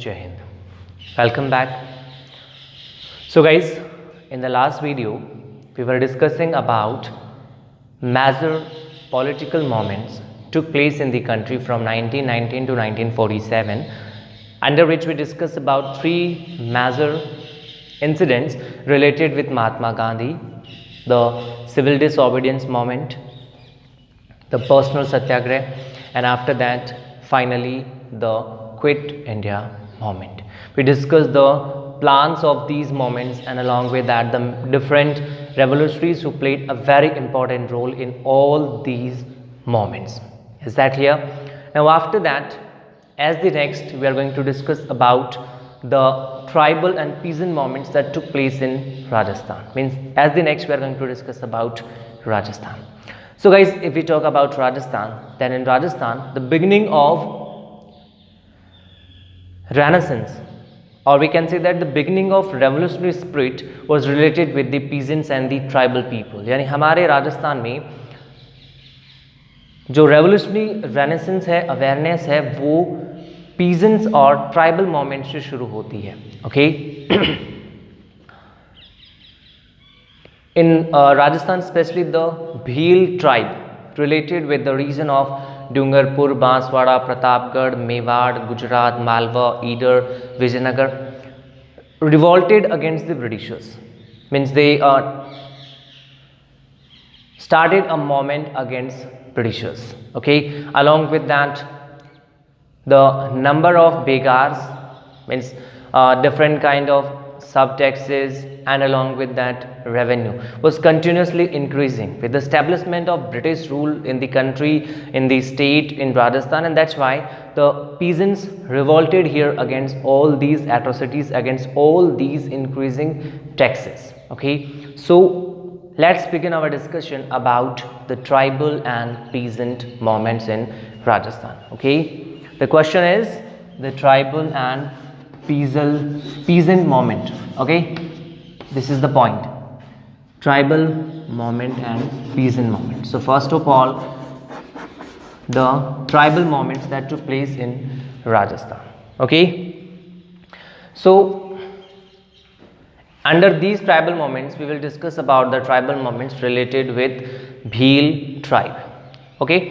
Jai Hind. Welcome back. So guys, in the last video we were discussing about major political moments took place in the country from 1919 to 1947, under which we discussed about three major incidents related with Mahatma Gandhi: the civil disobedience movement, the personal satyagrah, and after that finally the quit India movement. We discussed the plans of these movements, and along with that the different revolutionaries who played a very important role in all these movements. Is that clear? Now after that, as the next, we are going to discuss about the tribal and peasant movements that took place in Rajasthan. Means as the next we are going to discuss about Rajasthan. So guys, if we talk about Rajasthan, then in Rajasthan the beginning of Renaissance, or we can say that the beginning of revolutionary spirit was related with the peasants and the tribal people. यानी हमारे राजस्थान में जो revolutionary renaissance है, awareness है, वो peasants और tribal movement से शुरू होती है. Okay, in Rajasthan specially the Bhil tribe related with the region of Dungarpur, Banswara, Pratapgarh, Mewar, Gujarat, Malwa, Idar, Vijaynagar revolted against the Britishers. Means they started a movement against Britishers. Okay, along with that the number of begars, means different kind of subtaxes, and along with that revenue was continuously increasing with the establishment of British rule in the country, in the state, in Rajasthan, and that's why the peasants revolted here against all these atrocities, against all these increasing taxes. Okay, so let's begin our discussion about the tribal and peasant movements in Rajasthan. Okay, the question is the tribal and peasant movement. Okay, this is the point: tribal movement and peasant movement. So first of all, the tribal movements that took place in Rajasthan. Okay, so under these tribal movements we will discuss about the tribal movements related with Bhil tribe. Okay,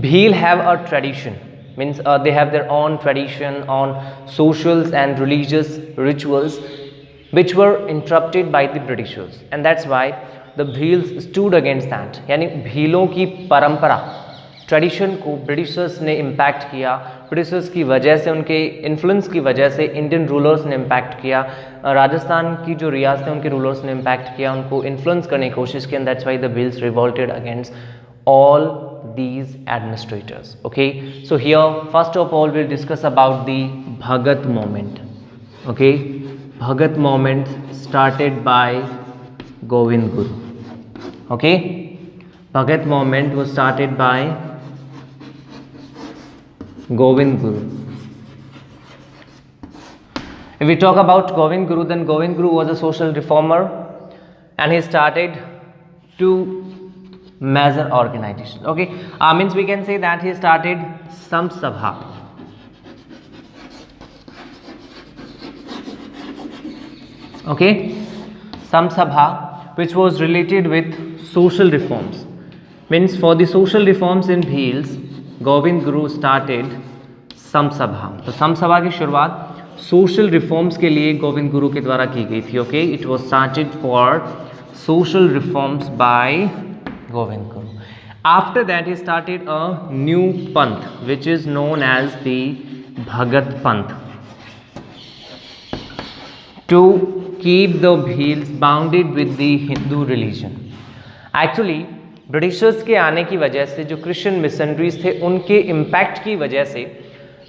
Bhil have a tradition, means they have their own tradition on socials and religious rituals which were interrupted by the Britishers, and that's why the Bhils stood against that. यानी भीलों की परंपरा, tradition को Britishers ने impact किया. Britishers की वजह से, उनके इन्फ्लुएंस की वजह से इंडियन रूलर्स ने इम्पैक्ट किया, राजस्थान की जो रियासतें उनके रूलर्स ने इम्पैक्ट किया, उनको इन्फ्लुएंस करने की कोशिश की, and that's why the Bhils revolted against all these administrators. Okay, so here first of all we'll discuss about the Bhagat movement. Okay, Bhagat movement started by Govind Guru. Okay, Bhagat movement was started by Govind Guru. If we talk about Govind Guru, then Govind Guru was a social reformer, and he started two major organizations. Okay, means we can say that he started Samsabha. Okay, Samsabha, which was related with social reforms. Means for the social reforms in Bhils, Govind Guru started Samsabha. तो Samsabha की शुरुआत social reforms के लिए गोविंद गुरु के द्वारा की गई थी. Okay, it was started for social reforms by Govind Guru. After that he started a new panth which is known as the Bhagat Panth to keep the Bhils bounded with the Hindu religion. Actually Britishers के आने की वजह से जो Christian missionaries थे उनके impact की वजह से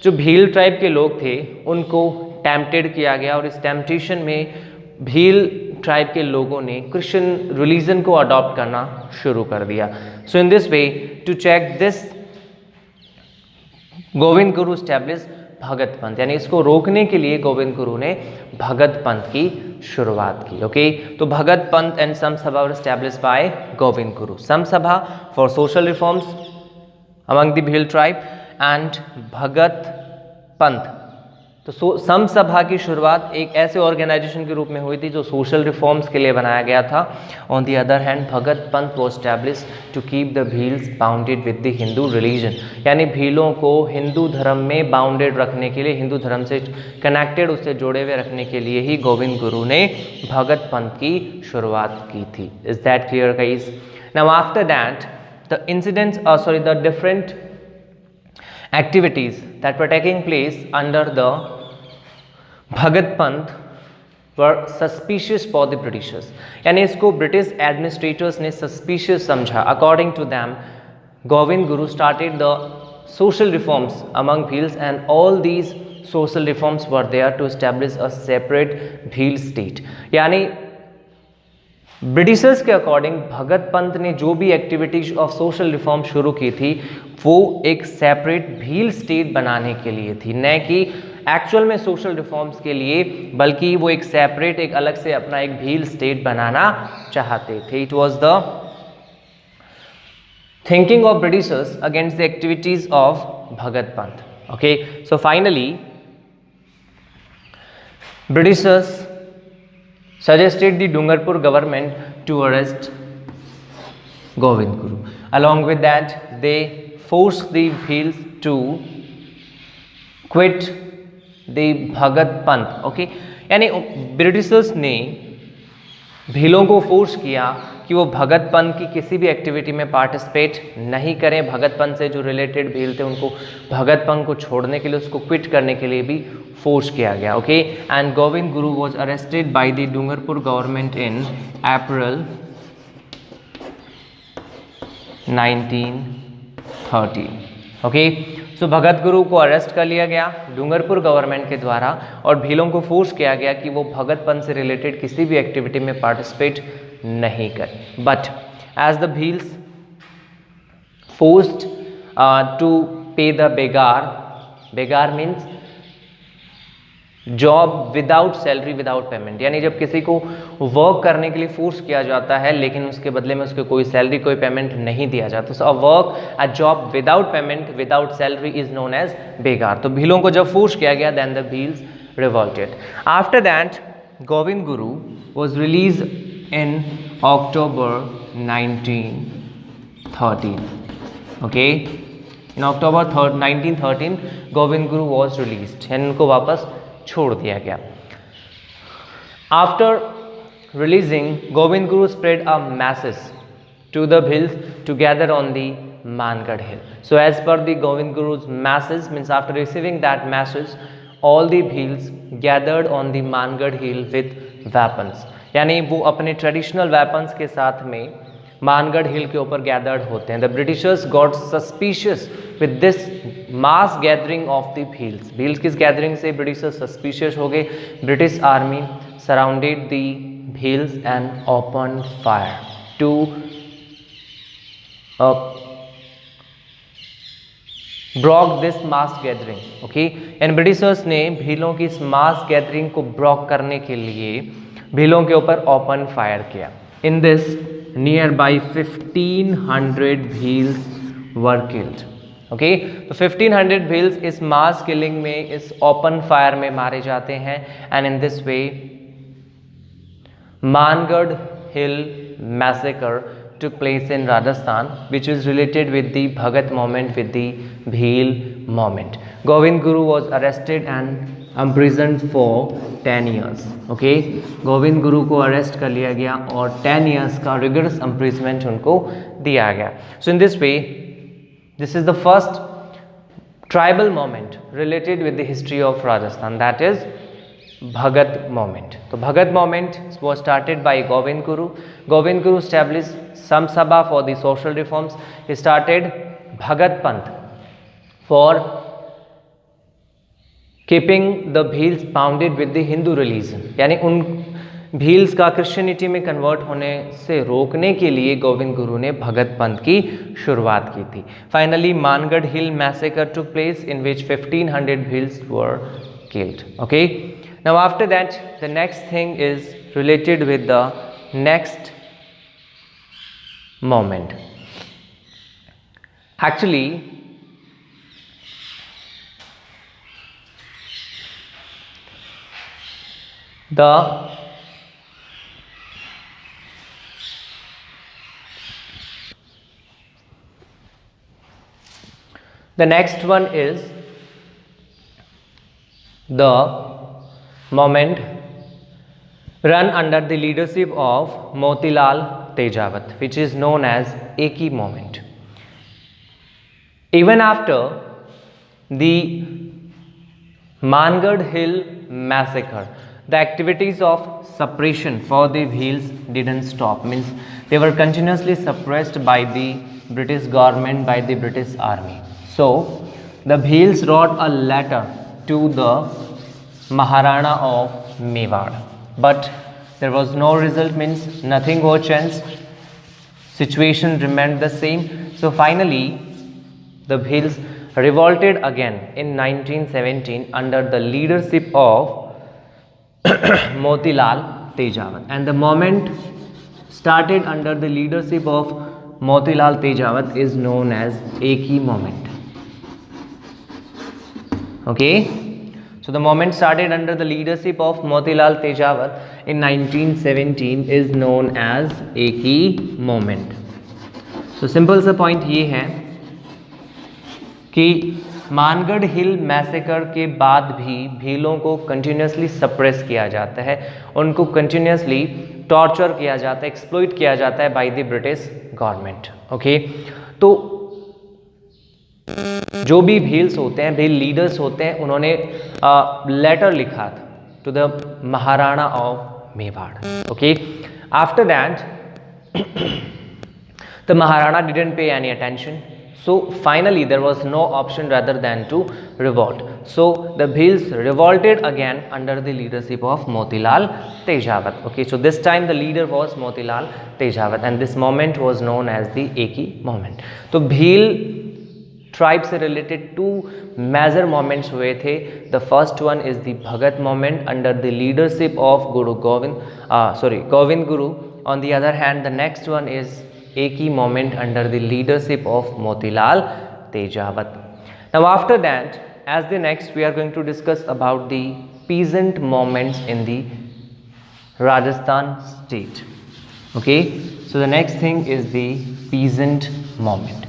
जो भील ट्राइब के लोग थे उनको टेम्प्टेड किया गया, और इस टेम्पटेशन में भील ट्राइब के लोगों ने क्रिश्चियन रिलीजन को अडॉप्ट करना शुरू कर दिया. So in this way to check this Govind Guru establish भगत पंथ, यानी इसको रोकने के लिए गोविंद गुरु ने भगत पंथ की शुरुआत की. ओके, तो भगत पंथ एंड सम सभा वर established bye Govind Guru. Samp Sabha for social reforms among the Bhil tribe and Bhagat Panth. तो सम सभा की शुरुआत एक ऐसे ऑर्गेनाइजेशन के रूप में हुई थी जो सोशल रिफॉर्म्स के लिए बनाया गया था। On the other hand Bhagat Panth was establish to keep the Bhils bounded with the Hindu religion, यानी भीलों को हिंदू धर्म में बाउंडेड रखने के लिए, हिंदू धर्म से कनेक्टेड, उससे जुड़े हुए रखने के लिए ही गोविंद गुरु ने भगत पंथ की शुरुआत की थी। Is that clear guys? Now after that the incidents the different activities that were taking place under the Bhagat Panth were suspicious for the Britishers, यानी इसको ब्रिटिश एडमिनिस्ट्रेटर्स ने सस्पिशियस समझा। According to them Govind Guru started the social reforms among Bhils, and all these social reforms were there to establish a separate Bhil state। यानी Britishers के according भगत पंथ ने जो भी एक्टिविटीज ऑफ सोशल रिफॉर्म शुरू की थी वो एक सेपरेट भील स्टेट बनाने के लिए थी, न कि एक्चुअल में सोशल रिफॉर्म्स के लिए, बल्कि वो एक सेपरेट, एक अलग से अपना एक भील स्टेट बनाना चाहते थे। It was the thinking of Britishers against the activities of Bhagat Panth. Okay, so finally Britishers suggested the Dungarpur government to arrest Govind Guru. Along with that, they forced the Bhils to quit the Bhagat Panth. Okay, यानी Britishers ने भीलों को force किया कि वो भगत पंथ की किसी भी एक्टिविटी में पार्टिसिपेट नहीं करें। भगत पंथ से जो रिलेटेड भील थे उनको भगत पंथ को छोड़ने के लिए, उसको क्विट करने के लिए भी फोर्स किया गया। Okay, and Govind Guru was arrested by the Dungarpur government in April 1913। Okay, so Bhagat Guru को अरेस्ट कर लिया गया डूंगरपुर गवर्नमेंट के द्वारा और भीलों को फोर्स किया गया कि वो भगत पंथ से रिलेटेड किसी भी एक्टिविटी में पार्टिसिपेट नहीं करें। But as the Bhils forced to pay the begar, begar means job without salary without payment, यानी जब किसी को वर्क करने के लिए फोर्स किया जाता है लेकिन उसके बदले में उसको कोई सैलरी, कोई पेमेंट नहीं दिया जाता, so a work, a job without payment without salary is known as begar. तो भीलों को जब फोर्स किया गया, then the Bhils revolted. After that Govind Guru was release in October 1913। Okay, in October 1913 Govind Guru was released, यानी उनको वापस छोड़ दिया गया। After releasing Govind Guru spread a message to the Bhils to gather on the Mangad hill. So as per the Govind Guru's message, means after receiving that message, all the Bhils gathered on the Mangad hill with weapons, यानी वो अपने traditional weapons के साथ में मानगढ़ हिल के ऊपर gathered होते हैं। The Britishers got suspicious with this mass gathering of the Bhils. Bhils किस गैदरिंग से ब्रिटिशर्स सस्पिशियस हो गए? British army surrounded the Bhils and open fire to broke this mass gathering. Okay, and Britishers ने भीलों की इस मास गैदरिंग को ब्रॉक करने के लिए भीलों के ऊपर ओपन फायर किया। In this nearby 1500 Bhils were killed. Okay, तो 1500 Bhils इस मास किलिंग में, इस ओपन फायर में मारे जाते हैं। And in this way Mangarh hill massacre took place in Rajasthan, which is related with the Bhagat movement, with the Bhil movement. Govind Guru was arrested and imprisoned for 10 years. Okay, Govind Guru को arrest कर लिया गया और 10 years का rigorous imprisonment उनको दिया गया। So in this way, this is the first tribal movement related with the history of Rajasthan, that is Bhagat movement. तो Bhagat movement was started by Govind Guru. Govind Guru established Samsabha for the social reforms. He started Bhagat Panth for keeping the Bhils bounded with the Hindu religion, यानी उन भील्स का Christianity में convert होने से रोकने के लिए गोविंद गुरु ने भगत पंथ की शुरुआत की थी। Finally Mangarh hill massacre took place in which 1500 Bhils were killed. Okay, now after that the next thing is related with the next moment. Actually The next one is the movement run under the leadership of Motilal Tejawat, which is known as Eki movement. Even after the Mangarh Hill massacre, the activities of suppression for the Bhils didn't stop. Means they were continuously suppressed by the British government, by the British army. So the Bhils wrote a letter to the Maharana of Mewar, but there was no result. Means nothing was changed. Situation remained the same. So finally, the Bhils revolted again in 1917 under the leadership of Motilal Tejawat, and the movement started under the leadership of Motilal Tejawat is known as Eki movement. Okay, so the movement started under the leadership of Motilal Tejawat in 1917 is known as Eki movement. So simple सा point ये है कि मानगढ़ हिल massacre के बाद भी भीलों को continuously suppress किया जाता है, उनको कंटिन्यूसली टॉर्चर किया जाता है, एक्सप्लॉइट किया जाता है by the British government. Okay, तो जो भी भील्स होते हैं, भील लीडर्स होते हैं, उन्होंने लेटर लिखा था to the Maharana of Mewar. Okay, after that the Maharana didn't pay any attention. So finally there was no option rather than to revolt. So the Bhils revolted again under the leadership of Motilal Tejawat. Okay, so this time the leader was Motilal Tejawat and this movement was known as the Eki movement. तो Bhil tribe से related two major movements हुए थे. The first one is the Bhagat movement under the leadership of Govind Guru. On the other hand, the next one is Eki movement under the leadership of Motilal Tejawat. Now after that, as the next we are going to discuss about the peasant movements in the Rajasthan state. Okay, so the next thing is the peasant movement.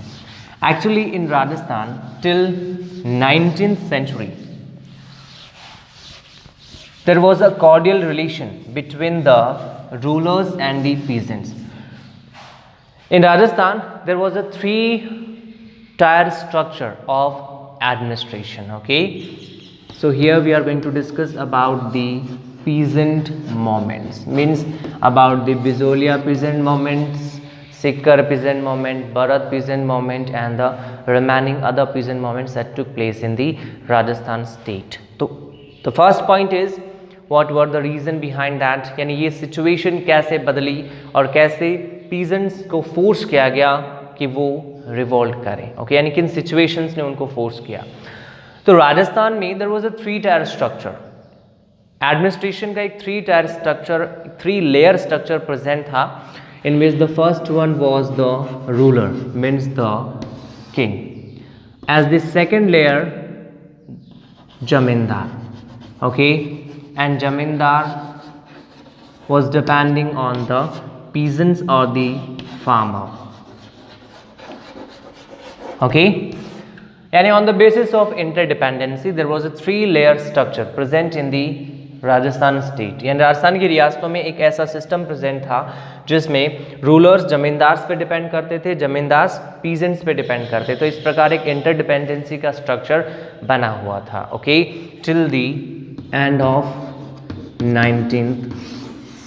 Actually in Rajasthan till 19th century there was a cordial relation between the rulers and the peasants. In Rajasthan, there was a three-tier structure of administration. Okay, so here we are going to discuss about the peasant movements. Means about the Bijolia peasant movements, Sikkar peasant movement, Bharat peasant movement, and the remaining other peasant movements that took place in the Rajasthan state. So the first point is what were the reason behind that, यानी ये situation कैसे बदली और कैसे peasants को force किया गया कि वो रिवोल्ट करें. ओके, यानी किन सिचुएशंस ने उनको फोर्स किया. तो राजस्थान में there was a three tier structure. Administration का एक three tier structure, three layer structure present था, in which the first one was the ruler, means the king. As the second layer zamindar. Okay, and zamindar was depending on the peasants or the farmer. Okay, and on the basis of interdependency there was a three-layer structure present in the Rajasthan state. यानी राजस्थान की रियासतों में एक ऐसा system present था जिसमें rulers zamindars पे depend करते थे, जमींदार्स पीजेंट्स पे डिपेंड करते. तो इस प्रकार एक इंटरडिपेंडेंसी का स्ट्रक्चर बना हुआ था. Okay, till the end of 19th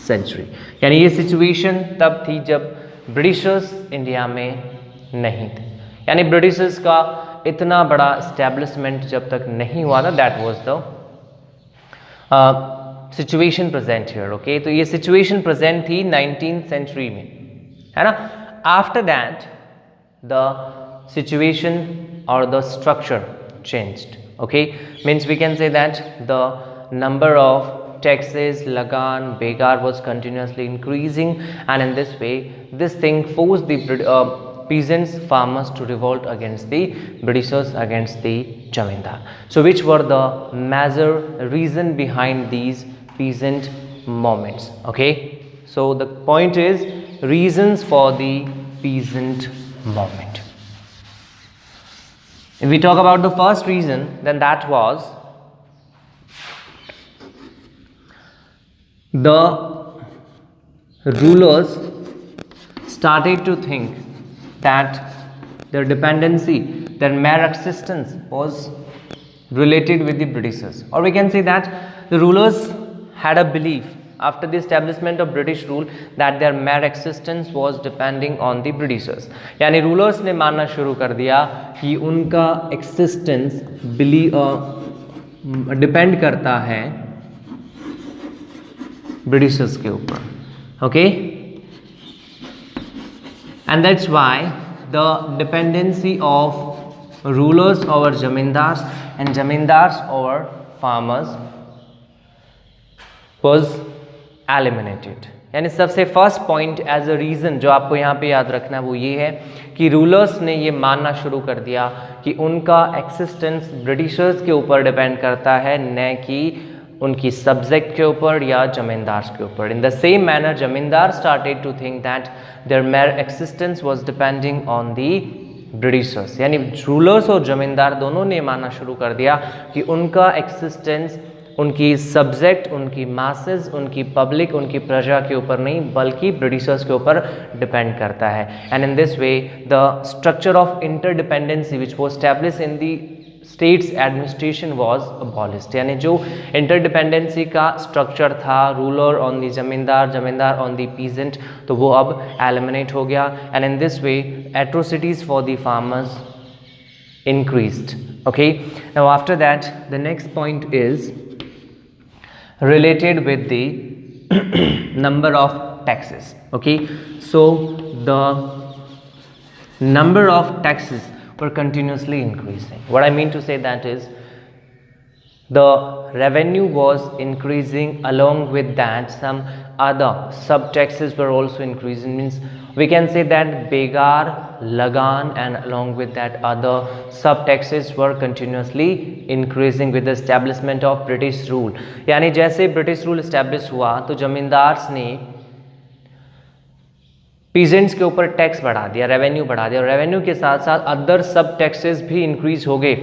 century. यानी ये सिचुएशन तब थी जब ब्रिटिशर्स इंडिया में नहीं थे, यानी ब्रिटिशर्स का इतना बड़ा एस्टेब्लिशमेंट जब तक नहीं हुआ था. That was the situation present here. Okay, तो ये सिचुएशन प्रेजेंट थी 19th सेंचुरी में, है ना. आफ्टर दैट द सिचुएशन और the structure changed. Okay, means we can say that the number of taxes, lagan, begar was continuously increasing, and in this way this thing forced the peasants, farmers to revolt against the Britishers, against the Jamindar. So which were the major reason behind these peasant movements. Okay, so the point is reasons for the peasant movement. If we talk about the first reason, then that was the rulers started to think that their dependency, their mere existence was related with the Britishers, or we can say that the rulers had a belief after the establishment of British rule that their mere existence was depending on the Britishers. यानी rulers ने मानना शुरू कर दिया कि उनका existence depend करता है ब्रिटिशर्स के ऊपर. Okay, and that's why the dependency of rulers over zamindars and zamindars over farmers was eliminated. यानी सबसे first point as a reason जो आपको यहाँ पे याद रखना है वो ये है कि रूलर्स ने ये मानना शुरू कर दिया कि उनका एक्सिस्टेंस ब्रिटिशर्स के ऊपर डिपेंड करता है, न कि उनकी सब्जेक्ट के ऊपर या जमींदार्स के ऊपर. In the same manner zamindar started to think that their mere existence was depending on the Britishers. यानी रूलर्स और जमींदार दोनों ने मानना शुरू कर दिया कि उनका एक्सिस्टेंस उनकी सब्जेक्ट, उनकी मासेस, उनकी पब्लिक, उनकी प्रजा के ऊपर नहीं बल्कि ब्रिटिशर्स के ऊपर डिपेंड करता है. And in this way the structure of interdependency which was established in the states administration was abolished. यानी जो इंटरडिपेंडेंसी का स्ट्रक्चर था, रूलर ऑन द जमींदार, जमींदार ऑन द पीजेंट, तो वो अब एलिमिनेट हो गया. And in this way atrocities for the farmers increased. Okay, now after that the next point is related with the number of taxes. Okay, so the number of taxes were continuously increasing. What I mean to say that is the revenue was increasing, along with that some other sub taxes were also increasing. Means we can say that begar, lagan, and along with that other sub taxes were continuously increasing with the establishment of British rule. यानी जैसे British rule establish हुआ तो जमींदार्स ने peasants के ऊपर tax बढ़ा दिया, revenue बढ़ा दिया, और रेवेन्यू के साथ साथ अदर सब टैक्सेस भी इंक्रीज हो गए.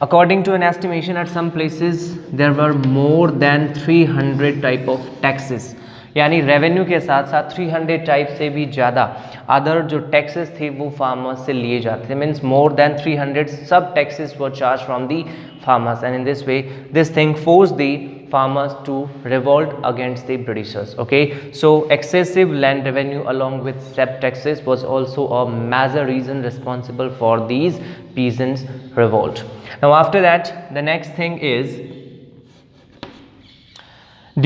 According to an estimation, at some places there were more than 300 type of taxes. यानी रेवेन्यू के साथ साथ 300 टाइप से भी ज़्यादा अदर जो टैक्सेस थे वो फार्मर्स से लिए जाते थे. मीन्स मोर देन 300 सब taxes were charge from the farmers. And in this way this thing force the farmers to revolt against the Britishers. Okay, so excessive land revenue along with sep taxes was also a major reason responsible for these peasants revolt. Now after that the next thing is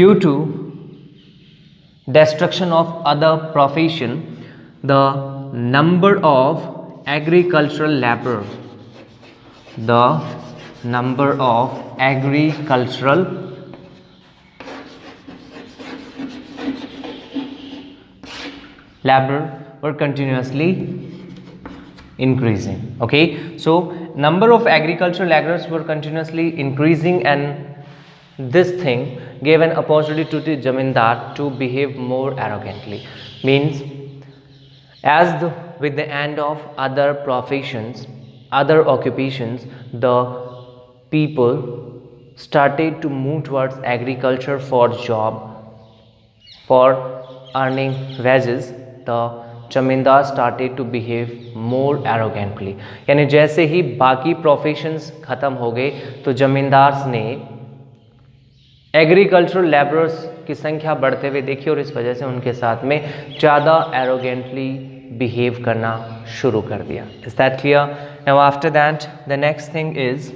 due to destruction of other profession, the number of agricultural labor, the number of agricultural labor were continuously increasing. Okay, so number of agricultural laborers were continuously increasing, and this thing gave an opportunity to the zamindar to behave more arrogantly. Means as with the end of other professions, other occupations, the people started to move towards agriculture for job, for earning wages. The जमींदार started to behave more arrogantly. यानी जैसे ही बाकी professions ख़त्म हो गए तो जमींदार्स ने agricultural labourers की संख्या बढ़ते हुए देखी और इस वजह से उनके साथ में ज़्यादा एरोगेंटली बिहेव करना शुरू कर दिया. Is that clear? Now after that the next thing is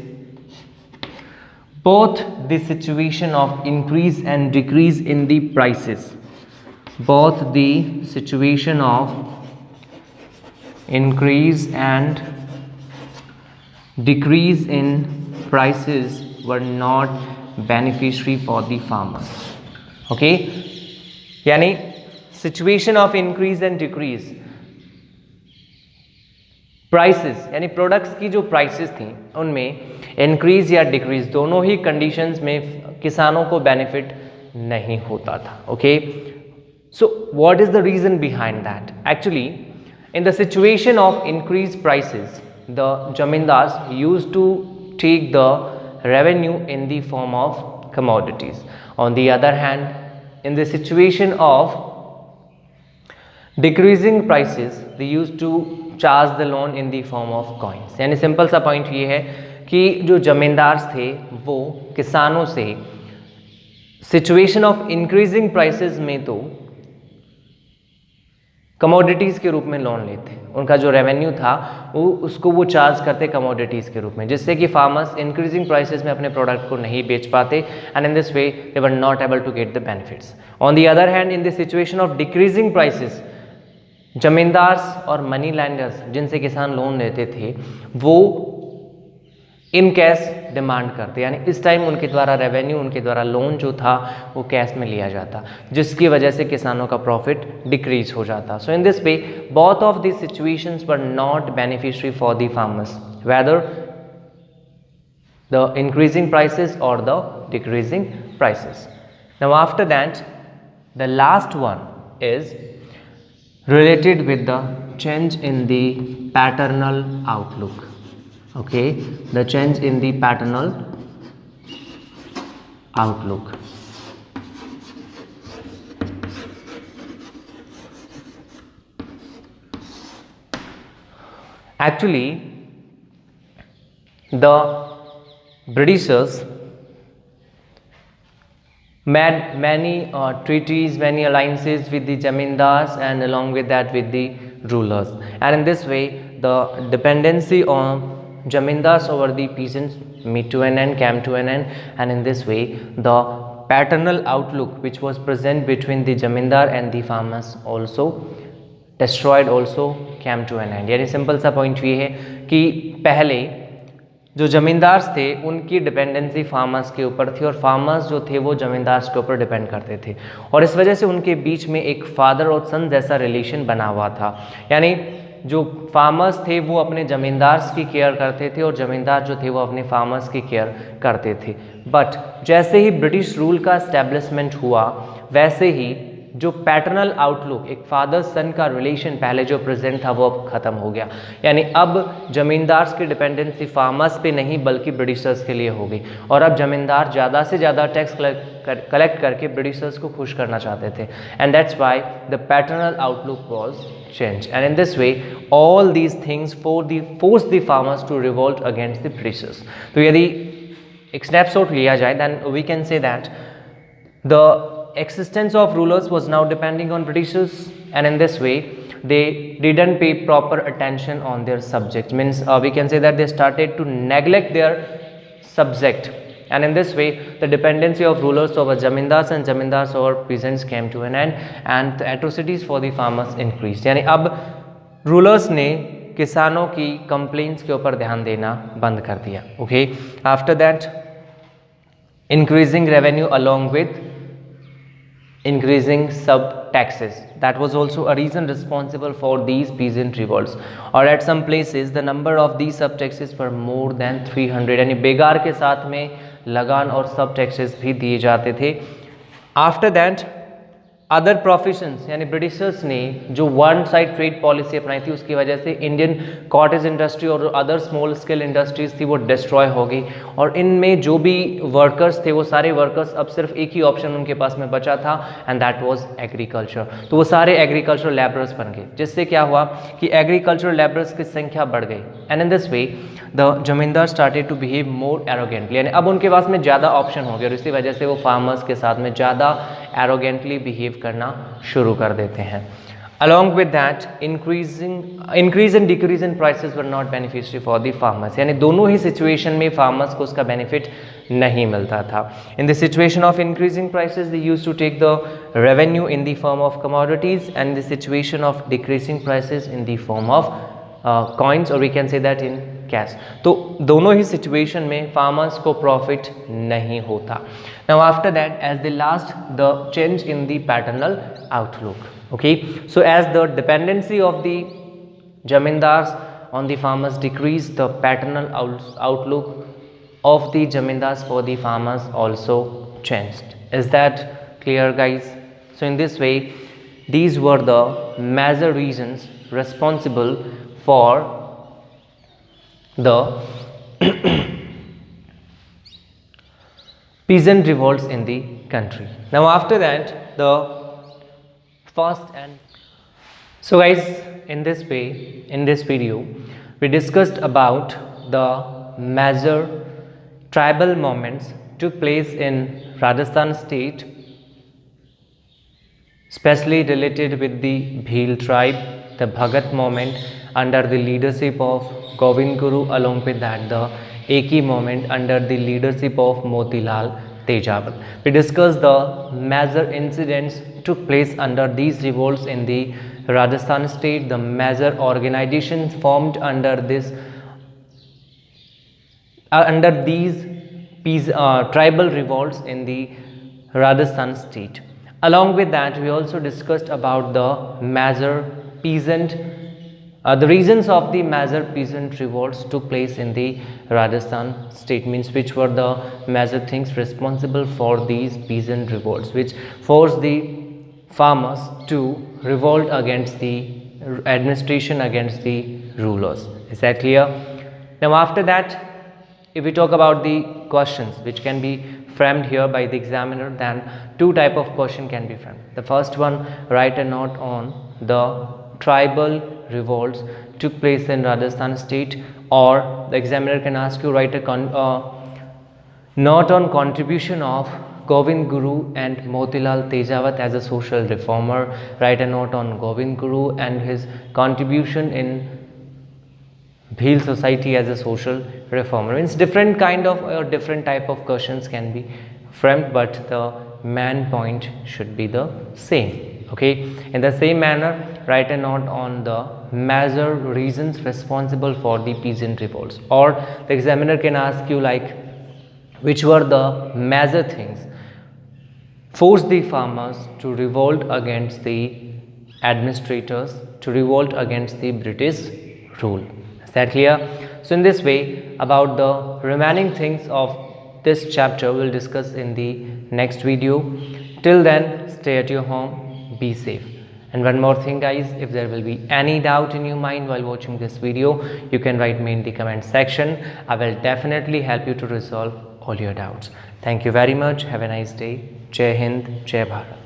both the situation of increase and decrease in the prices, both the situation of increase and decrease in prices were not beneficiary for the farmers. Okay, यानी situation of increase and decrease, prices यानी products की जो prices थी उनमें increase या decrease दोनों ही conditions में किसानों को बेनिफिट नहीं होता था. Okay, so what is the reason behind that? Actually, in the situation of increased prices, the zamindars used to take the revenue in the form of commodities. On the other hand, in the situation of decreasing prices, they used to charge the loan in the form of coins. यानी simple सा point ये है कि जो जमींदार थे वो किसानों से सिचुएशन ऑफ इंक्रीजिंग प्राइसेस में तो कमोडिटीज़ के रूप में लोन लेते. उनका जो रेवेन्यू था वो चार्ज करते कमोडिटीज़ के रूप में, जिससे कि फार्मर्स इंक्रीजिंग प्राइसेस में अपने प्रोडक्ट को नहीं बेच पाते, and in this way they were not able to get the benefits. On the other hand, in the situation of decreasing prices, zamindars और मनी लैंडर्स जिनसे किसान लोन लेते थे वो इन कैश डिमांड करते, यानी इस टाइम उनके द्वारा रेवेन्यू, उनके द्वारा लोन जो था वो कैश में लिया जाता, जिसकी वजह से किसानों का प्रॉफिट डिक्रीज हो जाता. So in this way both of this situations were not beneficiary for the farmers, whether the increasing prices और the decreasing prices. Now after that the last one is related with the change in the paternal outlook. Okay, the change in the paternal outlook. Actually, the Britishers made many treaties, many alliances with the zamindars, and along with that with the rulers, and in this way the dependency on zamindars over the peasants came to an end, and in this way the paternal outlook which was present between the zamindar and the farmers also destroyed, also came to an end. यानी simple सा point ये है कि पहले जो जमींदार्स थे उनकी dependency farmers के ऊपर थी, और फार्मर्स जो थे वो जमींदार्स के ऊपर डिपेंड करते थे, और इस वजह से उनके बीच में एक फादर और सन जैसा रिलेशन बना हुआ था. यानी जो फार्मर्स थे वो अपने जमींदार्स की केयर करते थे, और जमींदार जो थे वो अपने फार्मर्स की केयर करते थे. बट जैसे ही ब्रिटिश रूल का इस्टेब्लिशमेंट हुआ, वैसे ही जो पैटर्नल आउटलुक, एक फादर सन का रिलेशन पहले जो प्रेजेंट था वो अब ख़त्म हो गया. यानी अब जमींदार्स की डिपेंडेंसी फार्मर्स पे नहीं बल्कि ब्रिटिशर्स के लिए हो गई, और अब जमींदार ज़्यादा से ज़्यादा टैक्स कलेक्ट करके ब्रिटिशर्स को खुश करना चाहते थे, and that's why the paternal outlook was change. And in this way all these things force the farmers to revolt against the Britishers. तो यदि एक स्नैपशॉट लिया जाए, then we can say that the existence of rulers was now depending on Britishers, and in this way they didn't pay proper attention on their subject. Means we can say that they started to neglect their subject, and in this way the dependency of rulers over zamindars and zamindars over peasants came to an end, and the atrocities for the farmers increased. यानी अब rulers ने किसानों की complaints के ऊपर ध्यान देना बंद कर दिया. Okay, after that increasing revenue along with increasing sub taxes, that was also a reason responsible for these peasant revolts, or at some places the number of these sub taxes were more than 300. यानी बेगार के साथ में लगान और सब taxes भी दिए जाते थे. आफ्टर दैट अदर प्रोफेशंस, यानी ब्रिटिशर्स ने जो वन साइड ट्रेड पॉलिसी अपनाई थी उसकी वजह से इंडियन कॉटेज इंडस्ट्री और अदर स्मॉल स्केल इंडस्ट्रीज थी वो डिस्ट्रॉय हो गई, और इनमें जो भी वर्कर्स थे वो सारे वर्कर्स, अब सिर्फ एक ही ऑप्शन उनके पास में बचा था, एंड दैट वाज एग्रीकल्चर. तो वो सारे एग्रीकल्चर लेबरर्स बन गए, जिससे क्या हुआ कि एग्रीकल्चर लेबरर्स की संख्या बढ़ गई, and in this way the zamindar started to behave more arrogantly. यानी अब उनके पास में ज़्यादा ऑप्शन हो गया, और इसी वजह से वो फार्मर्स के साथ में ज़्यादा एरोगेंटली बिहेव करना शुरू कर देते हैं. Along with that, increase and decrease in prices were not beneficiary for the farmers. यानी दोनों ही सिचुएशन में फार्मर्स को उसका बेनिफिट नहीं मिलता था. In the situation of increasing prices, they used to take the revenue in the form of commodities, and the situation of decreasing prices in the form of coins, or we can say that in cash. तो दोनों ही situation में farmers को profit नहीं होता. Now after that, as the last, the change in the paternal outlook. Okay, so as the dependency of the zamindars on the farmers decreased, the paternal outlook of the zamindars for the farmers also changed. Is that Clear, guys? So in this way, these were the major reasons responsible for the peasant revolts in the country. Now after that, the first and so guys, in this way, in this video, we discussed about the major tribal movements took place in Rajasthan state, especially related with the Bhil tribe, the Bhagat movement under the leadership of Govind Guru, along with that the Eki movement under the leadership of Motilal Tejawat. We discussed the major incidents took place under these revolts in the Rajasthan state, the major organizations formed under this under these tribal revolts in the Rajasthan state. Along with that, we also discussed about the major peasant, the reasons of the major peasant revolts took place in the Rajasthan state, means which were the major things responsible for these peasant revolts, which forced the farmers to revolt against the administration, against the rulers. Is that clear? Now after that, if we talk about the questions which can be framed here by the examiner, then two type of question can be framed. The first one, write a note on the tribal revolts took place in Rajasthan state, or the examiner can ask you write a note on contribution of Govind Guru and Motilal Tejawat as a social reformer. Write a note on Govind Guru and his contribution in Bhil society as a social reformer. Means different kind of or different type of questions can be framed, but the main point should be the same. Okay, in the same manner, write a note on the major reasons responsible for the peasant revolts, or the examiner can ask you like which were the major things forced the farmers to revolt against the administrators, to revolt against the British rule. Is that clear? So in this way, about the remaining things of this chapter we'll discuss in the next video. Till then, stay at your home, be safe. And one more thing guys, if there will be any doubt in your mind while watching this video, you can write me in the comment section. I will definitely help you to resolve all your doubts. Thank you very much. Have a nice day. Jai Hind, Jai Bharat.